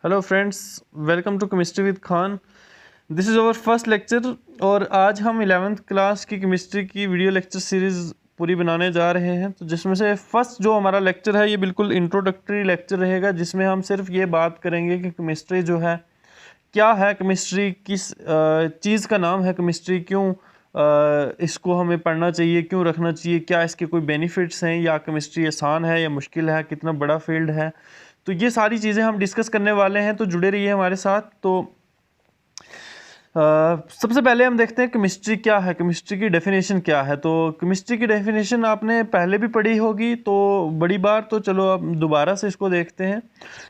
Hello friends, welcome to chemistry with Khan. This is our first lecture और आज हम 11th class की chemistry की वीडियो लेक्चर सीरीज़ पूरी बनाने जा रहे हैं। तो जिसमें से फर्स्ट जो हमारा लेक्चर है ये बिल्कुल इंट्रोडक्टरी लेक्चर रहेगा, जिसमें हम सिर्फ ये बात करेंगे कि केमिस्ट्री जो है क्या है, केमिस्ट्री किस चीज़ का नाम है, केमिस्ट्री क्यों इसको हमें पढ़ना चाहिए, क्यों रखना चाहिए, क्या इसके कोई बेनिफिट्स हैं, या केमिस्ट्री आसान है या मुश्किल है, कितना बड़ा फील्ड है। तो ये सारी चीज़ें हम डिस्कस करने वाले हैं, तो जुड़े रहिए हमारे साथ। तो सबसे पहले हम देखते हैं केमिस्ट्री क्या है, केमिस्ट्री की डेफिनेशन क्या है। तो केमिस्ट्री की डेफिनेशन आपने पहले भी पढ़ी होगी तो बड़ी बार, तो चलो अब दोबारा से इसको देखते हैं।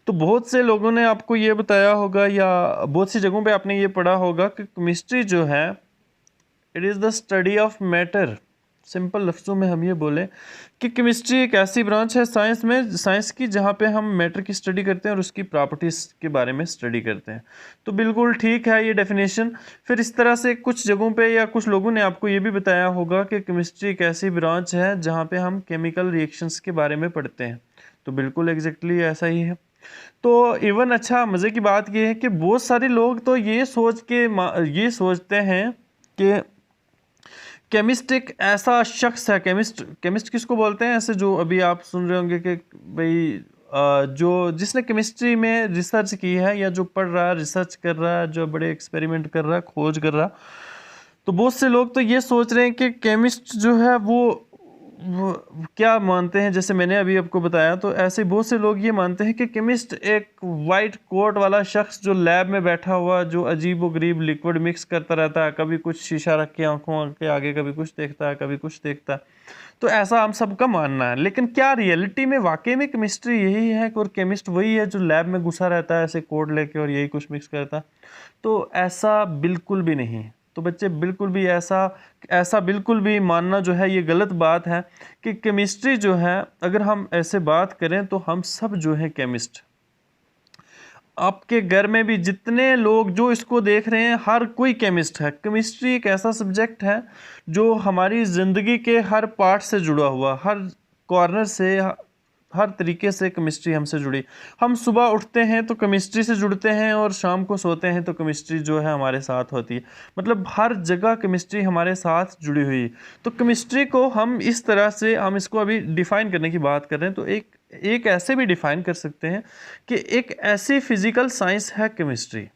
तो बहुत से लोगों ने आपको ये बताया होगा या बहुत सी जगहों पे आपने ये पढ़ा होगा कि केमिस्ट्री जो है it is the study of matter. Simple लफ्ज़ों में हम ये बोलें कि केमिस्ट्री एक ऐसी ब्रांच है साइंस की जहाँ पे हम मैटर की स्टडी करते हैं और उसकी प्रॉपर्टीज़ के बारे में स्टडी करते हैं। तो बिल्कुल ठीक है ये डेफिनेशन। फिर इस तरह से कुछ जगहों पे या कुछ लोगों ने आपको ये भी बताया होगा कि केमिस्ट्री एक ऐसी ब्रांच है जहाँ पे हम केमिकल रिएक्शंस के बारे में पढ़ते हैं। तो बिल्कुल एग्जैक्टली ऐसा ही है। तो इवन अच्छा मज़े की बात ये है कि बहुत सारे लोग तो ये सोचते हैं कि केमिस्ट एक ऐसा शख्स है। केमिस्ट किसको बोलते हैं? ऐसे जो अभी आप सुन रहे होंगे कि भाई जो जिसने केमिस्ट्री में रिसर्च की है या जो पढ़ रहा है, रिसर्च कर रहा है, जो बड़े एक्सपेरिमेंट कर रहा है, खोज कर रहा है। तो बहुत से लोग तो ये सोच रहे हैं कि केमिस्ट जो है वो क्या मानते हैं, जैसे मैंने अभी आपको बताया, तो ऐसे बहुत से लोग ये मानते हैं कि केमिस्ट एक वाइट कोट वाला शख्स जो लैब में बैठा हुआ, जो अजीब व गरीब लिक्विड मिक्स करता रहता है, कभी कुछ शीशा रख के आंखों के आगे कभी कुछ देखता है, कभी कुछ देखता है। तो ऐसा हम सबका मानना है। लेकिन क्या रियलिटी में वाकई में केमिस्ट्री यही है और केमिस्ट वही है जो लैब में घुसा रहता है ऐसे कोड लेके और यही कुछ मिक्स करता है? तो ऐसा बिल्कुल भी नहीं। तो बच्चे बिल्कुल भी ऐसा बिल्कुल भी मानना जो है ये गलत बात है कि केमिस्ट्री जो है, अगर हम ऐसे बात करें तो हम सब जो है केमिस्ट। आपके घर में भी जितने लोग जो इसको देख रहे हैं हर कोई केमिस्ट है। केमिस्ट्री एक ऐसा सब्जेक्ट है जो हमारी ज़िंदगी के हर पार्ट से जुड़ा हुआ, हर कॉर्नर से, हर तरीके से केमिस्ट्री हमसे जुड़ी। हम सुबह उठते हैं तो केमिस्ट्री से जुड़ते हैं और शाम को सोते हैं तो केमिस्ट्री जो है हमारे साथ होती है। मतलब हर जगह केमिस्ट्री हमारे साथ जुड़ी हुई। तो केमिस्ट्री को हम इस तरह से, हम इसको अभी डिफ़ाइन करने की बात कर रहे हैं, तो एक ऐसे भी डिफ़ाइन कर सकते हैं कि एक ऐसी फिज़िकल साइंस है केमिस्ट्री,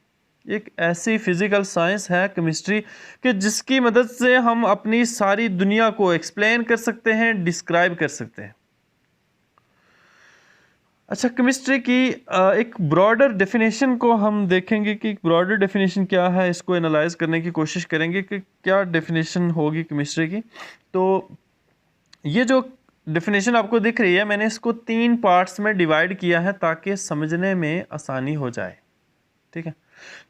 एक ऐसी फिज़िकल साइंस है केमिस्ट्री कि जिसकी मदद से हम अपनी सारी दुनिया को एक्सप्लेन कर सकते हैं, डिस्क्राइब कर सकते हैं। अच्छा, केमिस्ट्री की एक ब्रॉडर डेफिनेशन को हम देखेंगे कि ब्रॉडर डेफिनेशन क्या है, इसको एनालाइज करने की कोशिश करेंगे कि क्या डेफिनेशन होगी केमिस्ट्री की। तो ये जो डेफिनेशन आपको दिख रही है, मैंने इसको 3 पार्ट्स में डिवाइड किया है ताकि समझने में आसानी हो जाए। ठीक है।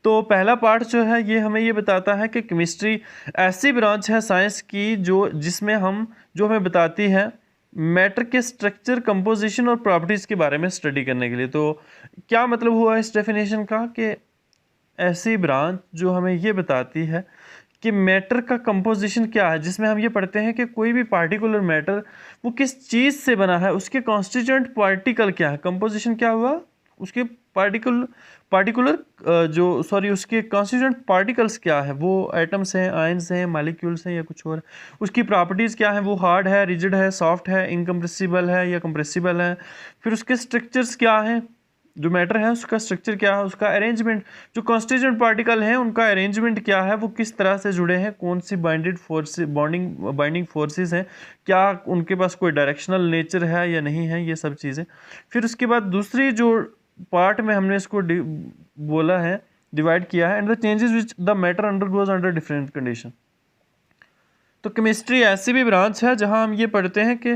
तो पहला पार्ट जो है ये हमें ये बताता है कि केमिस्ट्री ऐसी ब्रांच है साइंस की जिसमें जो हमें बताती है मैटर के स्ट्रक्चर, कंपोजिशन और प्रॉपर्टीज़ के बारे में स्टडी करने के लिए। तो क्या मतलब हुआ इस डेफिनेशन का कि ऐसी ब्रांच जो हमें ये बताती है कि मैटर का कंपोजिशन क्या है, जिसमें हम ये पढ़ते हैं कि कोई भी पार्टिकुलर मैटर वो किस चीज़ से बना है, उसके कॉन्स्टिट्यूएंट पार्टिकल क्या है, कंपोजिशन क्या हुआ, उसके उसके कॉन्स्टिट्यूएंट पार्टिकल्स क्या है, वो एटम्स हैं, आयंस हैं, मॉलिक्यूल्स हैं या कुछ और। उसकी प्रॉपर्टीज़ क्या है, वो हार्ड है, रिजिड है, सॉफ्ट है, इनकम्प्रेसिबल है या कंप्रेसिबल है। फिर उसके स्ट्रक्चर्स क्या हैं, जो मैटर है उसका स्ट्रक्चर क्या है, उसका अरेंजमेंट, जो कॉन्स्टिट्यूएंट पार्टिकल हैं उनका अरेंजमेंट क्या है, वो किस तरह से जुड़े हैं, कौन सी बाइंडिंग फोर्सेस हैं, क्या उनके पास कोई डायरेक्शनल नेचर है या नहीं है, ये सब चीज़ें। फिर उसके बाद दूसरी जो पार्ट में हमने इसको बोला है, डिवाइड किया है, and the changes which the matter undergoes under different condition. तो केमिस्ट्री ऐसी भी ब्रांच है जहां हम ये पढ़ते हैं कि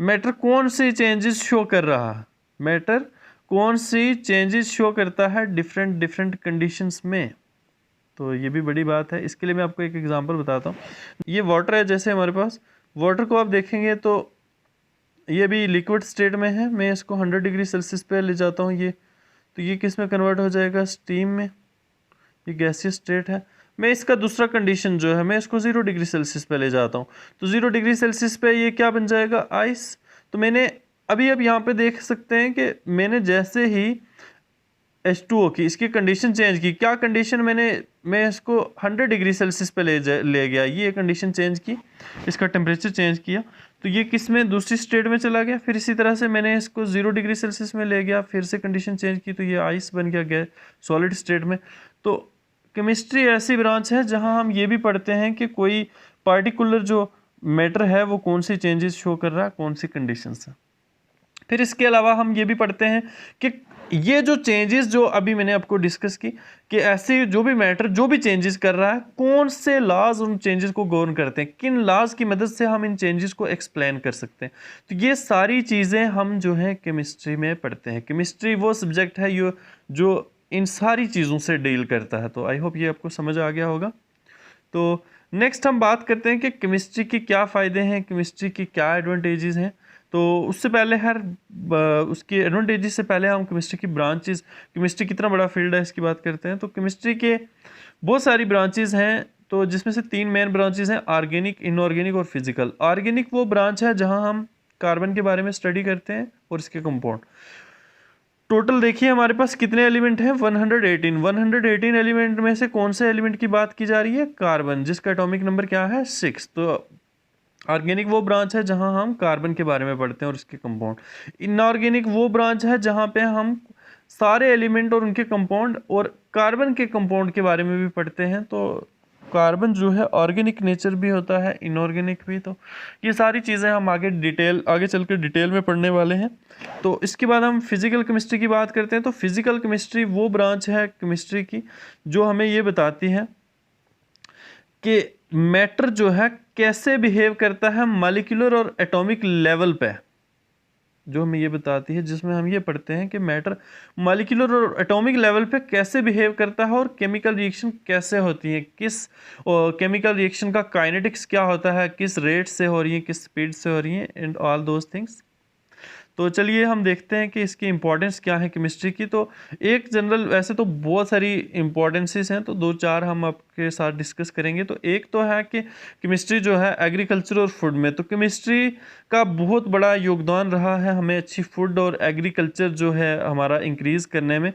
मैटर कौन सी चेंजेस शो कर रहा है, मैटर कौन सी चेंजेस शो करता है डिफरेंट कंडीशंस में। तो ये भी बड़ी बात है। इसके लिए मैं आपको एक एग्जांपल बताता हूँ। ये वाटर है, जैसे हमारे पास वाटर को आप देखेंगे तो ये भी लिक्विड स्टेट में है। मैं इसको 100 डिग्री सेल्सियस पे ले जाता हूँ, तो ये किस में कन्वर्ट हो जाएगा, स्टीम में। ये गैसियस स्टेट है। मैं इसका दूसरा कंडीशन जो है, मैं इसको 0 डिग्री सेल्सियस पे ले जाता हूँ, तो 0 डिग्री सेल्सियस पे ये क्या बन जाएगा, आइस। तो मैंने अब यहाँ पे देख सकते हैं कि मैंने जैसे ही H2O की, इसकी कंडीशन चेंज की। क्या कंडीशन मैं इसको 100 डिग्री सेल्सियस पे ले गया, ये कंडीशन चेंज की, इसका टेम्परेचर चेंज किया, तो ये किस में, दूसरी स्टेट में चला गया। फिर इसी तरह से मैंने इसको 0 डिग्री सेल्सियस में ले गया, फिर से कंडीशन चेंज की, तो ये आइस बन गया सॉलिड स्टेट में। तो केमिस्ट्री ऐसी ब्रांच है जहाँ हम ये भी पढ़ते हैं कि कोई पार्टिकुलर जो मैटर है वो कौन सी चेंजेस शो कर रहा है, कौन सी कंडीशंस है। फिर इसके अलावा हम ये भी पढ़ते हैं कि ये जो चेंजेस जो अभी मैंने आपको डिस्कस की, कि ऐसे जो भी मैटर जो भी चेंजेस कर रहा है, कौन से लॉज उन चेंजेस को गवर्न करते हैं, किन लॉज की मदद से हम इन चेंजेस को एक्सप्लेन कर सकते हैं। तो ये सारी चीज़ें हम जो है केमिस्ट्री में पढ़ते हैं। केमिस्ट्री वो सब्जेक्ट है जो इन सारी चीज़ों से डील करता है। तो आई होप ये आपको समझ आ गया होगा। तो नेक्स्ट हम बात करते हैं कि केमिस्ट्री के क्या फ़ायदे हैं, केमिस्ट्री की क्या एडवांटेजेस हैं। तो उससे पहले उसकी एडवांटेजेस से पहले हम केमिस्ट्री की ब्रांचेस, केमिस्ट्री कितना बड़ा फील्ड है इसकी बात करते हैं। तो केमिस्ट्री के बहुत सारी ब्रांचेस हैं, तो जिसमें से 3 मेन ब्रांचेस हैं, ऑर्गेनिक, इनऑर्गेनिक और फिजिकल। ऑर्गेनिक वो ब्रांच है जहाँ हम कार्बन के बारे में स्टडी करते हैं और इसके कंपाउंड। टोटल देखिए हमारे पास कितने एलिमेंट हैं, 118 एलिमेंट में से कौन से एलिमेंट की बात की जा रही है, कार्बन, जिसका एटॉमिक नंबर क्या है, 6। तो ऑर्गेनिक वो ब्रांच है जहां हम कार्बन के बारे में पढ़ते हैं और इसके कंपाउंड। इनऑर्गेनिक वो ब्रांच है जहां पे हम सारे एलिमेंट और उनके कंपाउंड और कार्बन के कंपाउंड के बारे में भी पढ़ते हैं। तो कार्बन जो है ऑर्गेनिक नेचर भी होता है, इनऑर्गेनिक भी। तो ये सारी चीज़ें हम आगे चल कर डिटेल में पढ़ने वाले हैं। तो इसके बाद हम फिजिकल केमिस्ट्री की बात करते हैं। तो फिजिकल केमिस्ट्री वो ब्रांच है केमिस्ट्री की जो हमें ये बताती है कि मैटर जो है कैसे बिहेव करता है मॉलिक्यूलर और एटॉमिक लेवल पे, जो हमें ये बताती है, जिसमें हम ये पढ़ते हैं कि मैटर मॉलिक्यूलर और एटॉमिक लेवल पे कैसे बिहेव करता है और केमिकल रिएक्शन कैसे होती है, किस केमिकल रिएक्शन का काइनेटिक्स क्या होता है, किस रेट से हो रही है, किस स्पीड से हो रही है, एंड ऑल दोज थिंग्स। तो चलिए हम देखते हैं कि इसकी इंपॉर्टेंस क्या है केमिस्ट्री की। तो एक जनरल, वैसे तो बहुत सारी इंपॉर्टेंसेस हैं, तो 2-4 हम आपके साथ डिस्कस करेंगे। तो एक तो है कि केमिस्ट्री जो है एग्रीकल्चर और फूड में, तो केमिस्ट्री का बहुत बड़ा योगदान रहा है हमें अच्छी फूड और एग्रीकल्चर जो है हमारा इंक्रीज़ करने में।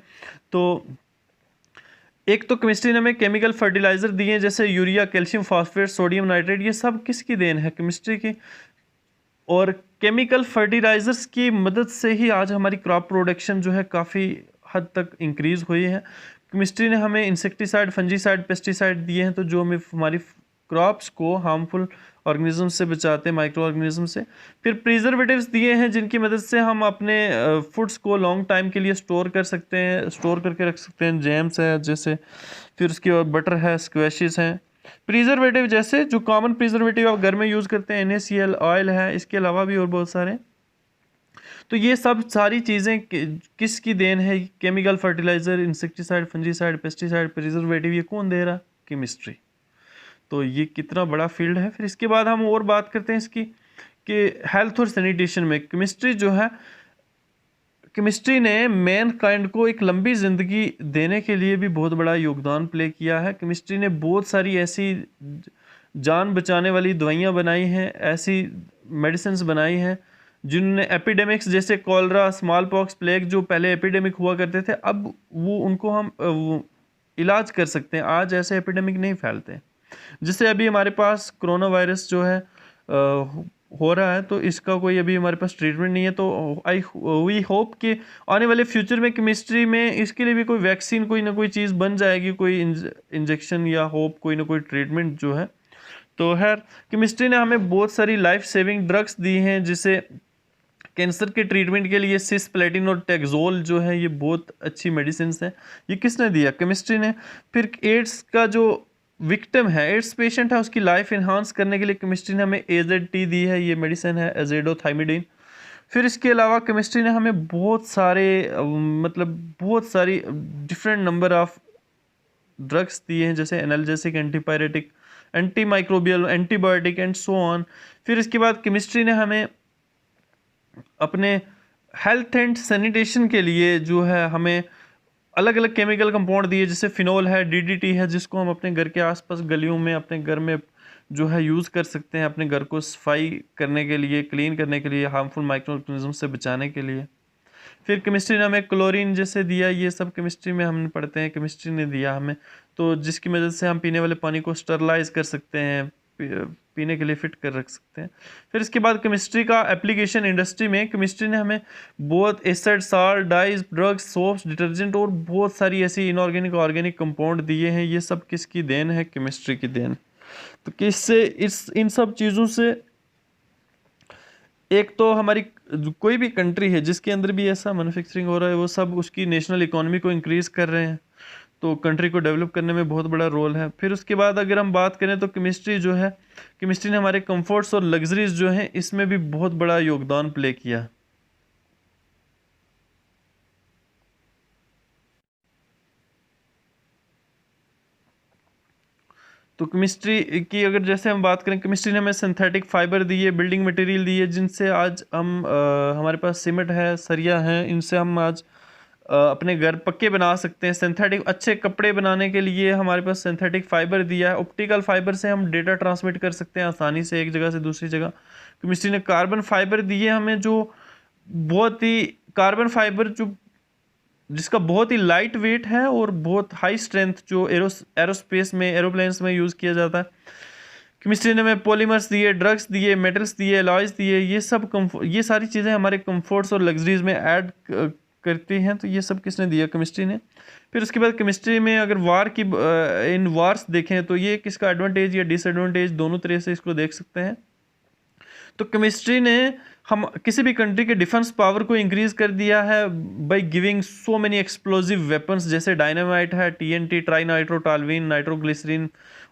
तो एक तो केमिस्ट्री ने हमें केमिकल फर्टिलाइज़र दिए हैं, जैसे urea, calcium phosphate, sodium nitrate, ये सब किसकी देन है, केमिस्ट्री की। और केमिकल फर्टिलाइजर्स की मदद से ही आज हमारी क्रॉप प्रोडक्शन जो है काफ़ी हद तक इंक्रीज़ हुई है। केमिस्ट्री ने हमें इंसेक्टिसाइड, फंजीसाइड, पेस्टिसाइड दिए हैं, तो जो हमें हमारी क्रॉप्स को हार्मफुल ऑर्गेनिज्म से बचाते हैं, माइक्रो ऑर्गेनिज्म से। फिर प्रिजर्वेटिव्स दिए हैं जिनकी मदद से हम अपने फूड्स को लॉन्ग टाइम के लिए स्टोर कर सकते हैं, स्टोर करके रख सकते हैं। जैम्स है जैसे, फिर उसके बाद बटर है, स्क्वैशेस हैं। प्रिजर्वेटिव जैसे जो कॉमन प्रिजर्वेटिव आप घर में यूज़ करते हैं, NaCl ऑयल है, इसके अलावा भी और बहुत सारे। तो ये सब सारी चीज़ें किसकी देन है, chemical fertiliser, insecticide, fungicide, pesticide, preservative, ये कौन दे रहा, केमिस्ट्री। तो ये कितना बड़ा फील्ड है। फिर इसके बाद हम और बात करते हैं इसकी कि हेल्थ और सैनिटेशन में केमिस्ट्री जो है, केमिस्ट्री ने मैन काइंड को एक लंबी ज़िंदगी देने के लिए भी बहुत बड़ा योगदान प्ले किया है। केमिस्ट्री ने बहुत सारी ऐसी जान बचाने वाली दवाइयाँ बनाई हैं, ऐसी मेडिसिन्स बनाई हैं जिन्होंने एपिडेमिक्स जैसे कॉलरा, स्मॉल पॉक्स, प्लेग जो पहले एपिडेमिक हुआ करते थे, अब उनको हम इलाज कर सकते हैं। आज ऐसे एपिडेमिक नहीं फैलते। जैसे अभी हमारे पास कोरोना वायरस जो है हो रहा है, तो इसका कोई अभी हमारे पास ट्रीटमेंट नहीं है। तो वी होप कि आने वाले फ्यूचर में केमिस्ट्री में इसके लिए भी कोई वैक्सीन, कोई ना कोई चीज़ बन जाएगी, कोई इंजेक्शन या होप कोई ना कोई ट्रीटमेंट जो है। तो खैर केमिस्ट्री ने हमें बहुत सारी लाइफ सेविंग ड्रग्स दी हैं, जिसे कैंसर के ट्रीटमेंट के लिए सिस्प्लेटिन और टेक्सोल जो है ये बहुत अच्छी मेडिसिन हैं। ये किसने दिया, केमिस्ट्री ने। फिर एड्स का जो विक्टिम है, एड्स पेशेंट है, उसकी लाइफ इन्हांस करने के लिए केमिस्ट्री ने हमें AZT दी है, ये मेडिसिन है एजेडोथाइमिडीन। फिर इसके अलावा केमिस्ट्री ने हमें बहुत सारी डिफरेंट नंबर ऑफ ड्रग्स दिए हैं, जैसे analgesic, antipyretic, anti microbial, antibiotic and so on. फिर इसके बाद केमिस्ट्री ने हमें अपने हेल्थ एंड सैनिटेशन के लिए जो है हमें अलग अलग केमिकल कंपाउंड दिए, जैसे फिनोल है, DDT है, जिसको हम अपने घर के आसपास गलियों में, अपने घर में जो है यूज़ कर सकते हैं, अपने घर को सफाई करने के लिए, क्लीन करने के लिए, हार्मफुल माइक्रो ऑर्गेनिज्म से बचाने के लिए। फिर केमिस्ट्री ने हमें क्लोरीन जैसे दिया, ये सब केमिस्ट्री में हम पढ़ते हैं, केमिस्ट्री ने दिया हमें, तो जिसकी मदद से हम पीने वाले पानी को स्टरलाइज कर सकते हैं, पीने के लिए फिट कर रख सकते हैं। फिर इसके बाद केमिस्ट्री का एप्लीकेशन इंडस्ट्री में, केमिस्ट्री ने हमें बहुत acid, salt, dyes, drugs, soaps, detergent और बहुत सारी ऐसी इनऑर्गेनिक ऑर्गेनिक कंपाउंड दिए हैं। ये सब किसकी देन है? केमिस्ट्री की देन। तो किससे इन सब चीज़ों से एक तो हमारी कोई भी कंट्री है जिसके अंदर भी ऐसा मैन्युफैक्चरिंग हो रहा है, वो सब उसकी नेशनल इकोनॉमी को इंक्रीज कर रहे हैं, तो कंट्री को डेवलप करने में बहुत बड़ा रोल है। फिर उसके बाद अगर हम बात करें तो केमिस्ट्री जो है, केमिस्ट्री ने हमारे कंफर्ट्स और लग्जरीज जो हैं इसमें भी बहुत बड़ा योगदान प्ले किया। तो केमिस्ट्री की अगर जैसे हम बात करें, केमिस्ट्री ने हमें सिंथेटिक फाइबर दिए, बिल्डिंग मटेरियल दिए, जिनसे आज हम हमारे पास सीमेंट है, सरिया है, इनसे हम आज अपने घर पक्के बना सकते हैं। सिंथेटिक अच्छे कपड़े बनाने के लिए हमारे पास सिंथेटिक फाइबर दिया है। ऑप्टिकल फाइबर से हम डेटा ट्रांसमिट कर सकते हैं आसानी से एक जगह से दूसरी जगह। केमिस्ट्री ने कार्बन फाइबर दिए हमें, जो बहुत ही कार्बन फाइबर जो जिसका बहुत ही लाइट वेट है और बहुत हाई स्ट्रेंथ, जो एरोस्पेस में, एरोप्लेन्स में यूज़ किया जाता है। केमिस्ट्री ने हमें पॉलीमर्स दिए, ड्रग्स दिए, मेटल्स दिए, अलॉयज दिए, ये सारी चीज़ें हमारे कंफर्ट्स और लग्जरीज में ऐड करती हैं। तो ये सब किसने दिया? केमिस्ट्री ने। फिर उसके बाद केमिस्ट्री में अगर इन वार्स देखें तो ये किसका एडवांटेज या डिसएडवांटेज दोनों तरह से इसको देख सकते हैं। तो केमिस्ट्री ने हम किसी भी कंट्री के डिफेंस पावर को इंक्रीज कर दिया है by giving so many explosive weapons, जैसे डायनामाइट है, टीएनटी, ट्राई नाइट्रोटालवीन, नाइट्रोग्लिसरीन,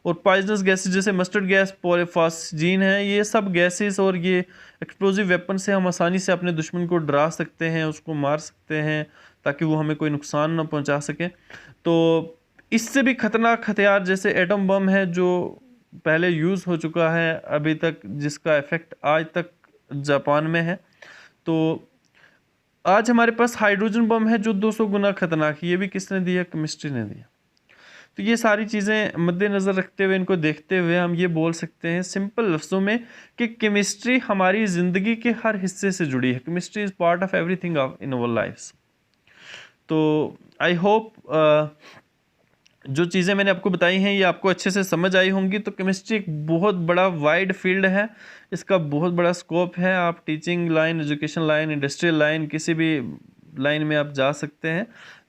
और पॉइजनस गैसेज जैसे मस्टर्ड गैस, पॉलीफॉस्जीन है। ये सब गैसेस और ये एक्सप्लोजिव वेपन से हम आसानी से अपने दुश्मन को डरा सकते हैं, उसको मार सकते हैं, ताकि वो हमें कोई नुकसान ना पहुंचा सके। तो इससे भी खतरनाक हथियार जैसे एटम बम है, जो पहले यूज़ हो चुका है अभी तक, जिसका इफेक्ट आज तक जापान में है। तो आज हमारे पास हाइड्रोजन बम है जो 200 गुना खतरनाक है। ये भी किसने दिया? केमिस्ट्री ने दिया। तो ये सारी चीज़ें मद्देनज़र रखते हुए, इनको देखते हुए हम ये बोल सकते हैं सिंपल लफ्ज़ों में कि केमिस्ट्री हमारी ज़िंदगी के हर हिस्से से जुड़ी है। Chemistry is part of everything in our lifes. तो आई होप जो चीज़ें मैंने आपको बताई हैं ये आपको अच्छे से समझ आई होंगी। तो केमिस्ट्री एक बहुत बड़ा वाइड फील्ड है, इसका बहुत बड़ा स्कोप है। आप teaching line, education line, industrial line, किसी भी लाइन में आप जा सकते हैं।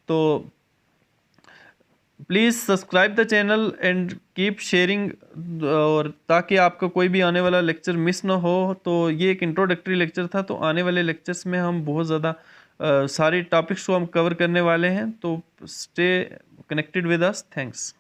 तो please subscribe the channel and keep sharing, और ताकि आपका कोई भी आने वाला लेक्चर मिस ना हो। तो ये एक इंट्रोडक्टरी लेक्चर था, तो आने वाले लेक्चर्स में हम बहुत ज़्यादा सारे टॉपिक्स को हम कवर करने वाले हैं। तो stay connected with us. Thanks.